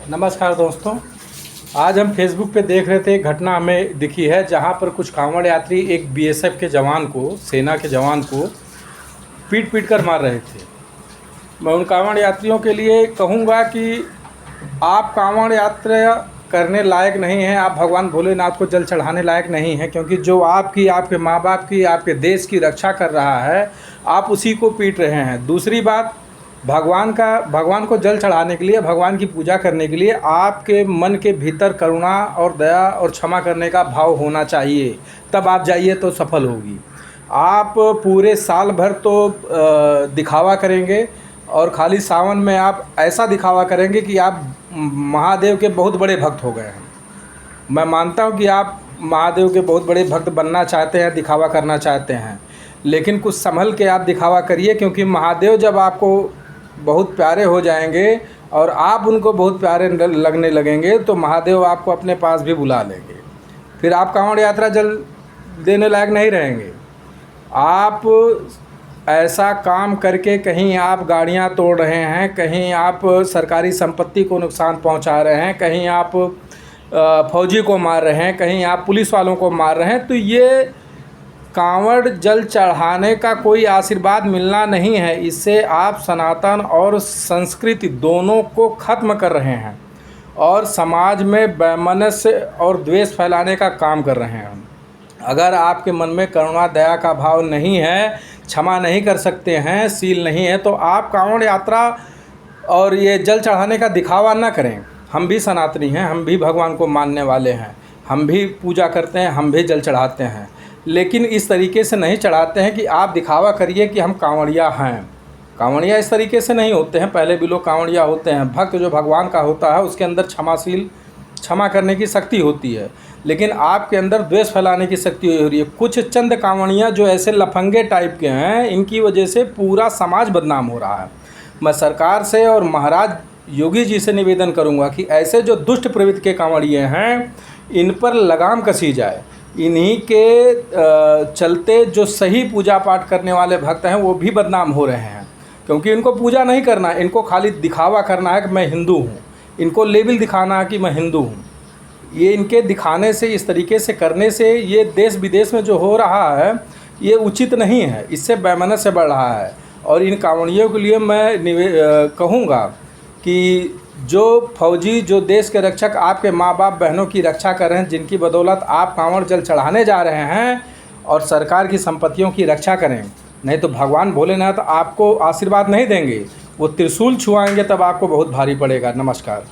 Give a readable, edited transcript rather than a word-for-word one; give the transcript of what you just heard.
नमस्कार दोस्तों। आज हम फेसबुक पे देख रहे थे, एक घटना हमें दिखी है जहां पर कुछ कांवड़ यात्री एक बीएसएफ के जवान को, सेना के जवान को पीट पीट कर मार रहे थे। मैं उन कांवड़ यात्रियों के लिए कहूंगा कि आप कांवड़ यात्रा करने लायक नहीं हैं, आप भगवान भोलेनाथ को जल चढ़ाने लायक नहीं हैं, क्योंकि जो आपकी, आपके माँ बाप की, आपके देश की रक्षा कर रहा है, आप उसी को पीट रहे हैं। दूसरी बात, भगवान को जल चढ़ाने के लिए, भगवान की पूजा करने के लिए आपके मन के भीतर करुणा और दया और क्षमा करने का भाव होना चाहिए, तब आप जाइए तो सफल होगी। आप पूरे साल भर तो दिखावा करेंगे और खाली सावन में आप ऐसा दिखावा करेंगे कि आप महादेव के बहुत बड़े भक्त हो गए हैं। मैं मानता हूँ कि आप महादेव के बहुत बड़े भक्त बनना चाहते हैं, दिखावा करना चाहते हैं, लेकिन कुछ संभल के आप दिखावा करिए, क्योंकि महादेव जब आपको बहुत प्यारे हो जाएंगे और आप उनको बहुत प्यारे लगने लगेंगे तो महादेव आपको अपने पास भी बुला लेंगे। फिर आप कांवड़ यात्रा जल देने लायक नहीं रहेंगे। आप ऐसा काम करके कहीं आप गाड़ियां तोड़ रहे हैं, कहीं आप सरकारी संपत्ति को नुकसान पहुंचा रहे हैं, कहीं आप फौजी को मार रहे हैं, कहीं आप पुलिस वालों को मार रहे हैं, तो ये कांवड़ जल चढ़ाने का कोई आशीर्वाद मिलना नहीं है। इससे आप सनातन और संस्कृति दोनों को ख़त्म कर रहे हैं और समाज में वैमनस्य और द्वेष फैलाने का काम कर रहे हैं। अगर आपके मन में करुणा दया का भाव नहीं है, क्षमा नहीं कर सकते हैं, शील नहीं है, तो आप कांवड़ यात्रा और ये जल चढ़ाने का दिखावा ना करें। हम भी सनातनी हैं, हम भी भगवान को मानने वाले हैं, हम भी पूजा करते हैं, हम भी जल चढ़ाते हैं, लेकिन इस तरीके से नहीं चढ़ाते हैं कि आप दिखावा करिए कि हम कांवड़िया हैं। कांवड़िया इस तरीके से नहीं होते हैं, पहले भी लोग कांवड़िया होते हैं। भक्त जो भगवान का होता है उसके अंदर क्षमा करने की शक्ति होती है, लेकिन आपके अंदर द्वेष फैलाने की शक्ति हो रही है। कुछ चंद कांवड़िया जो ऐसे लफंगे टाइप के हैं, इनकी वजह से पूरा समाज बदनाम हो रहा है। मैं सरकार से और महाराज योगी जी से निवेदन करूंगा कि ऐसे जो दुष्ट प्रवृत्ति के कांवड़िए हैं, इन पर लगाम कसी जाए। इन्हीं के चलते जो सही पूजा पाठ करने वाले भक्त हैं वो भी बदनाम हो रहे हैं, क्योंकि इनको पूजा नहीं करना है, इनको खाली दिखावा करना है कि मैं हिंदू हूँ, इनको लेबल दिखाना है कि मैं हिंदू हूँ। ये इनके दिखाने से, इस तरीके से करने से ये देश विदेश में जो हो रहा है ये उचित नहीं है, इससे वैमनस्य बढ़ रहा है। और इन कांवड़ियों के लिए मैं कहूँगा कि जो फौजी, जो देश के रक्षक आपके माँ बाप बहनों की रक्षा कर रहे हैं, जिनकी बदौलत आप कांवड़ जल चढ़ाने जा रहे हैं, और सरकार की संपत्तियों की रक्षा करें, नहीं तो भगवान भोलेनाथ आपको आशीर्वाद नहीं देंगे, वो त्रिशूल छुआएंगे, तब आपको बहुत भारी पड़ेगा। नमस्कार।